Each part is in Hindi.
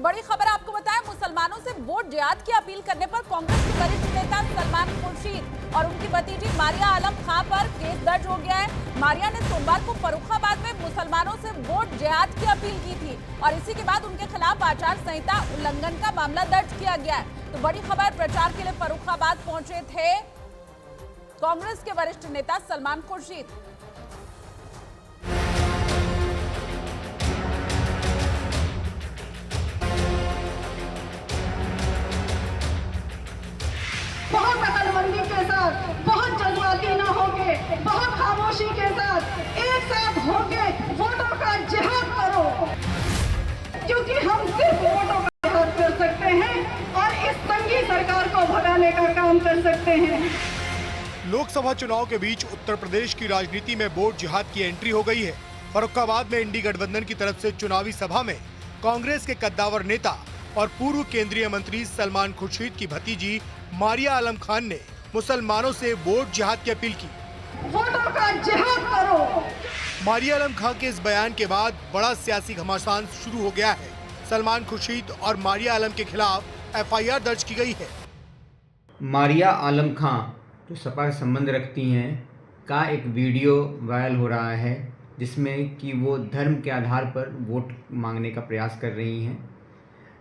बड़ी खबर आपको बताएं, मुसलमानों से वोट जिहाद की अपील करने पर कांग्रेस के वरिष्ठ नेता सलमान खुर्शीद और उनकी भतीजी मारिया आलम खां पर केस दर्ज हो गया है। मारिया ने सोमवार को फर्रुखाबाद में मुसलमानों से वोट जिहाद की अपील की थी और इसी के बाद उनके खिलाफ आचार संहिता उल्लंघन का मामला दर्ज किया गया है। तो बड़ी खबर, प्रचार के लिए फर्रुखाबाद पहुंचे थे कांग्रेस के वरिष्ठ नेता सलमान खुर्शीद। बहुत अकलमंदी के साथ, बहुत जज्बाती न होके, बहुत खामोशी के साथ एक साथ होके वोटों का जिहाद करो, क्योंकि हम सिर्फ वोटों का जिहाद कर सकते हैं और इस संगी सरकार को भगाने का काम कर सकते हैं। लोकसभा चुनाव के बीच उत्तर प्रदेश की राजनीति में वोट जिहाद की एंट्री हो गई है। फर्रुखाबाद में इंडी गठबंधन की तरफ से चुनावी सभा में कांग्रेस के कद्दावर नेता और पूर्व केंद्रीय मंत्री सलमान खुर्शीद की भतीजी मारिया आलम खान ने मुसलमानों से वोट जिहाद की अपील की। वोटों का जिहाद करो। मारिया आलम खान के इस बयान के बाद बड़ा सियासी घमासान शुरू हो गया है। सलमान खुर्शीद और मारिया आलम के खिलाफ एफआईआर दर्ज की गई है। मारिया आलम खान जो सपा से संबंध रखती हैं का एक वीडियो वायरल हो रहा है जिसमें कि वो धर्म के आधार पर वोट मांगने का प्रयास कर रही हैं।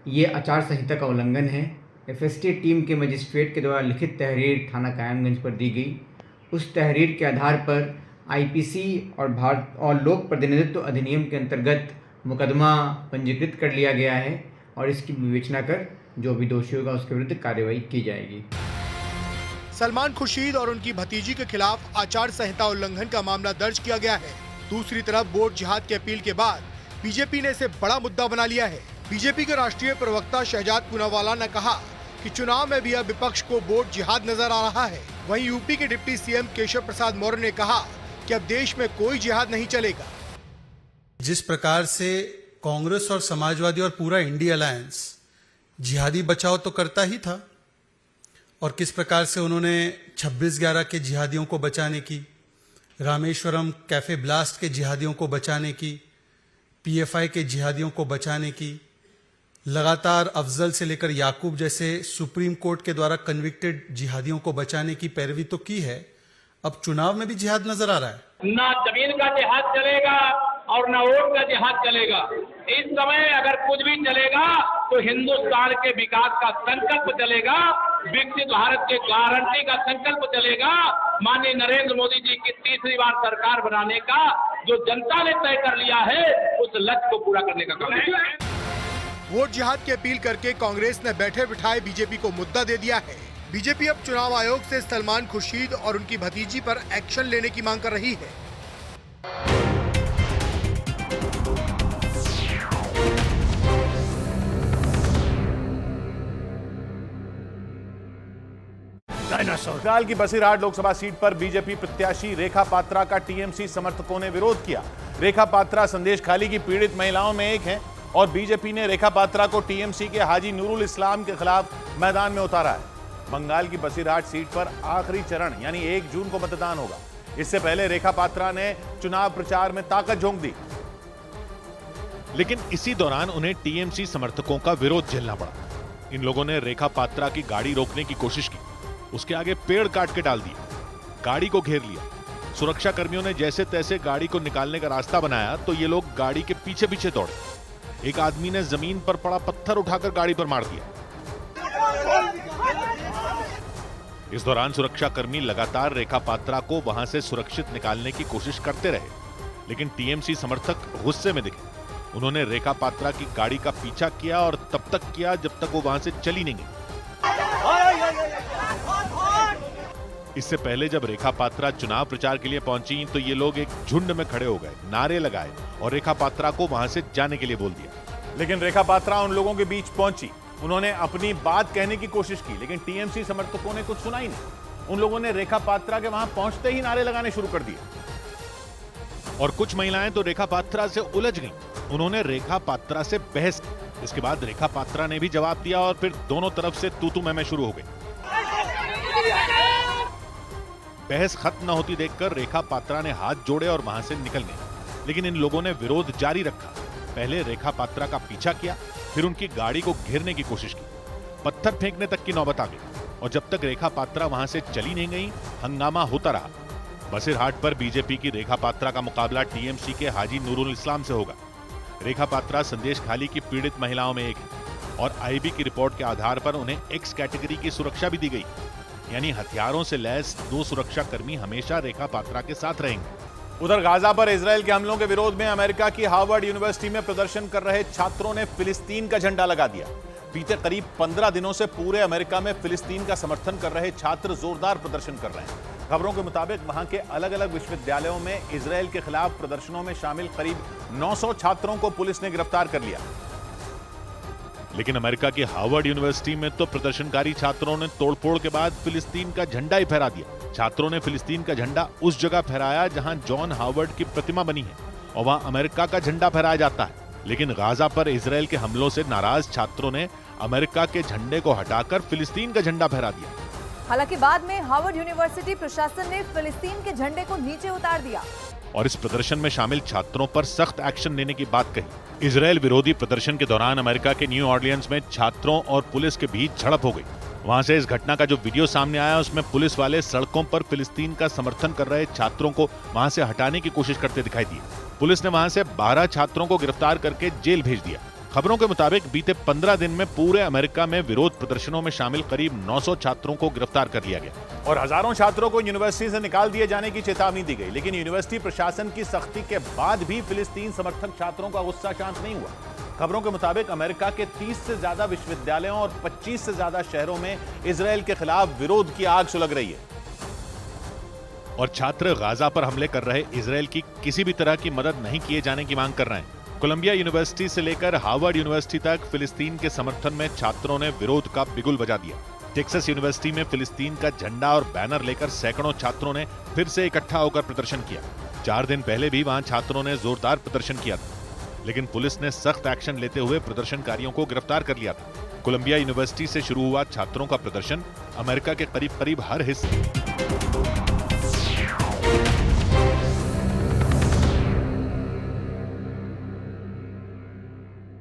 ये आचार संहिता का उल्लंघन है। एफएसटी टीम के मजिस्ट्रेट के द्वारा लिखित तहरीर थाना कायमगंज पर दी गई। उस तहरीर के आधार पर आईपीसी और लोक प्रतिनिधित्व अधिनियम के अंतर्गत मुकदमा पंजीकृत कर लिया गया है और इसकी विवेचना कर जो भी दोषी होगा उसके विरुद्ध कार्रवाई की जाएगी। सलमान खुर्शीद और उनकी भतीजी के खिलाफ आचार संहिता उल्लंघन का मामला दर्ज किया गया है। दूसरी तरफ वोट जिहाद की अपील के बाद बीजेपी ने इसे बड़ा मुद्दा बना लिया है। बीजेपी के राष्ट्रीय प्रवक्ता शहजाद पूनावाला ने कहा कि चुनाव में भी अब विपक्ष को वोट जिहाद नजर आ रहा है। वहीं यूपी के डिप्टी सीएम केशव प्रसाद मौर्य ने कहा कि अब देश में कोई जिहाद नहीं चलेगा। जिस प्रकार से कांग्रेस और समाजवादी और पूरा इंडिया अलायंस जिहादी बचाव तो करता ही था और किस प्रकार से उन्होंने 26/11 के जिहादियों को बचाने की, रामेश्वरम कैफे ब्लास्ट के जिहादियों को बचाने की, पीएफआई के जिहादियों को बचाने की, लगातार अफजल से लेकर याकूब जैसे सुप्रीम कोर्ट के द्वारा कन्विक्टेड जिहादियों को बचाने की पैरवी तो की है। अब चुनाव में भी जिहाद नजर आ रहा है। ना जमीन का जिहाद चलेगा और ना वोट का जिहाद चलेगा। इस समय अगर कुछ भी चलेगा तो हिंदुस्तान के विकास का संकल्प चलेगा, विकसित भारत के गारंटी का संकल्प चलेगा, माननीय नरेंद्र मोदी जी की तीसरी बार सरकार बनाने का जो जनता ने तय कर लिया है उस लक्ष्य को पूरा करने का काम है। वोट जिहाद की अपील करके कांग्रेस ने बैठे बिठाए बीजेपी को मुद्दा दे दिया है। बीजेपी अब चुनाव आयोग से सलमान खुर्शीद और उनकी भतीजी पर एक्शन लेने की मांग कर रही है। बंगाल की बसीरहाट लोकसभा सीट पर बीजेपी प्रत्याशी रेखा पात्रा का टीएमसी समर्थकों ने विरोध किया। रेखा पात्रा संदेश खाली की पीड़ित महिलाओं में एक हैं और बीजेपी ने रेखा पात्रा को टीएमसी के हाजी नूरुल इस्लाम के खिलाफ मैदान में उतारा है। बंगाल की बसीरहाट सीट पर आखिरी चरण यानी 1 जून को मतदान होगा। इससे पहले रेखा पात्रा ने चुनाव प्रचार में ताकत झोंक दी, लेकिन इसी दौरान उन्हें टीएमसी समर्थकों का विरोध झेलना पड़ा। इन लोगों ने रेखा पात्रा की गाड़ी रोकने की कोशिश की, उसके आगे पेड़ काट के डाल दिया, गाड़ी को घेर लिया। सुरक्षा कर्मियों ने जैसे तैसे गाड़ी को निकालने का रास्ता बनाया तो ये लोग गाड़ी के पीछे पीछे दौड़े। एक आदमी ने जमीन पर पड़ा पत्थर उठाकर गाड़ी पर मार दिया। इस दौरान सुरक्षा कर्मी लगातार रेखा पात्रा को वहां से सुरक्षित निकालने की कोशिश करते रहे, लेकिन टीएमसी समर्थक गुस्से में दिखे। उन्होंने रेखा पात्रा की गाड़ी का पीछा किया और तब तक किया जब तक वो वहां से चली नहीं गई। इससे पहले जब रेखा पात्रा चुनाव प्रचार के लिए पहुंची तो ये लोग एक झुंड में खड़े हो गए, नारे लगाए और रेखा पात्रा को वहां से जाने के लिए बोल दिया। लेकिन रेखा पात्रा उन लोगों के बीच पहुंची। उन्होंने अपनी बात कहने की कोशिश की, लेकिन टीएमसी समर्थकों ने कुछ सुना ही नहीं। उन लोगों ने रेखा पात्रा के वहां पहुंचते ही नारे लगाने शुरू कर दिए और कुछ महिलाएं तो रेखा पात्रा से उलझ गईं। उन्होंने रेखा पात्रा से बहस की। इसके बाद रेखा पात्रा ने भी जवाब दिया और फिर दोनों तरफ से तू-तू मैं शुरू हो गई। बहस खत्म न होती देखकर रेखा पात्रा ने हाथ जोड़े और वहां से निकल गई, लेकिन इन लोगों ने विरोध जारी रखा। पहले रेखा पात्रा का पीछा किया, फिर उनकी गाड़ी को घेरने की कोशिश की, पत्थर फेंकने तक की नौबत आ गई और जब तक रेखा पात्रा वहां से चली नहीं गई, हंगामा होता रहा। बसीरहाट पर बीजेपी की रेखा पात्रा का मुकाबला टीएमसी के हाजी नूरुल इस्लाम से होगा। रेखा पात्रा संदेश खाली की पीड़ित महिलाओं में एक है और आईबी की रिपोर्ट के आधार पर उन्हें एक्स कैटेगरी की सुरक्षा भी दी गई, यानी हथियारों से लैस 2 सुरक्षा कर्मी हमेशा रेखा पात्रा के साथ रहेंगे। उधर गाजा पर इजरायल के हमलों के विरोध में अमेरिका की हार्वर्ड यूनिवर्सिटी में प्रदर्शन कर रहे छात्रों ने फिलिस्तीन का झंडा लगा दिया। बीते करीब 15 दिनों से पूरे अमेरिका में फिलिस्तीन का समर्थन कर रहे छात्र जोरदार प्रदर्शन कर रहे हैं। खबरों के मुताबिक वहां के अलग अलग विश्वविद्यालयों में इजरायल के खिलाफ प्रदर्शनों में शामिल करीब 900 छात्रों को पुलिस ने गिरफ्तार कर लिया। लेकिन अमेरिका की हार्वर्ड यूनिवर्सिटी में तो प्रदर्शनकारी छात्रों ने तोड़फोड़ के बाद फिलिस्तीन का झंडा ही फहरा दिया। छात्रों ने फिलिस्तीन का झंडा उस जगह फहराया जहां जॉन हार्वर्ड की प्रतिमा बनी है और वहां अमेरिका का झंडा फहराया जाता है। लेकिन गाजा पर इजरायल के हमलों से नाराज छात्रों ने अमेरिका के झंडे को हटाकर फिलिस्तीन का झंडा फहरा दिया। हालांकि बाद में हार्वर्ड यूनिवर्सिटी प्रशासन ने फिलिस्तीन के झंडे को नीचे उतार दिया और इस प्रदर्शन में शामिल छात्रों पर सख्त एक्शन लेने की बात कही। इजरायल विरोधी प्रदर्शन के दौरान अमेरिका के न्यू ऑर्लियंस में छात्रों और पुलिस के बीच झड़प हो गई। वहां से इस घटना का जो वीडियो सामने आया उसमें पुलिस वाले सड़कों पर फिलिस्तीन का समर्थन कर रहे छात्रों को वहां से हटाने की कोशिश करते दिखाई दिए। पुलिस ने वहां से 12 छात्रों को गिरफ्तार करके जेल भेज दिया। खबरों के मुताबिक बीते 15 दिन में पूरे अमेरिका में विरोध प्रदर्शनों में शामिल करीब 900 छात्रों को गिरफ्तार कर लिया गया और हजारों छात्रों को यूनिवर्सिटी से निकाल दिए जाने की चेतावनी दी गई। लेकिन यूनिवर्सिटी प्रशासन की सख्ती के बाद भी फिलिस्तीन समर्थक छात्रों का गुस्सा शांत नहीं हुआ। खबरों के मुताबिक अमेरिका के 30 से ज्यादा विश्वविद्यालयों और 25 से ज्यादा शहरों में इजरायल के खिलाफ विरोध की आग सुलग रही है और छात्र गाजा पर हमले कर रहे इजरायल की किसी भी तरह की मदद नहीं किए जाने की मांग कर रहे हैं। कोलंबिया यूनिवर्सिटी से लेकर हार्वर्ड यूनिवर्सिटी तक फिलिस्तीन के समर्थन में छात्रों ने विरोध का बिगुल बजा दिया। टेक्सास यूनिवर्सिटी में फिलिस्तीन का झंडा और बैनर लेकर सैकड़ों छात्रों ने फिर से इकट्ठा होकर प्रदर्शन किया। 4 दिन पहले भी वहां छात्रों ने जोरदार प्रदर्शन किया था, लेकिन पुलिस ने सख्त एक्शन लेते हुए प्रदर्शनकारियों को गिरफ्तार कर लिया था। कोलंबिया यूनिवर्सिटी से शुरू हुआ छात्रों का प्रदर्शन अमेरिका के करीब करीब हर हिस्से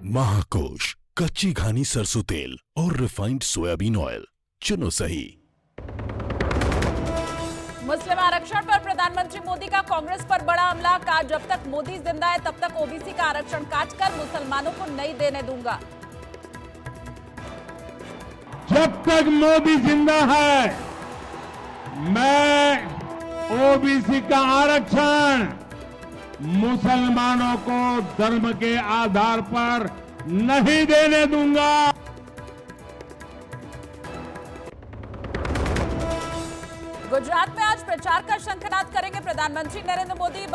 महाकोश, कच्ची घानी सरसों तेल और रिफाइंड सोयाबीन ऑयल चुनो सही। मुस्लिम आरक्षण पर प्रधानमंत्री मोदी का कांग्रेस पर बड़ा हमला। कहा जब तक मोदी जिंदा है तब तक ओबीसी का आरक्षण काटकर मुसलमानों को नहीं देने दूंगा। जब तक मोदी जिंदा है मैं ओबीसी का आरक्षण मुसलमानों को धर्म के आधार पर नहीं देने दूंगा। गुजरात में आज प्रचार का शंखनाद करेंगे प्रधानमंत्री नरेंद्र मोदी।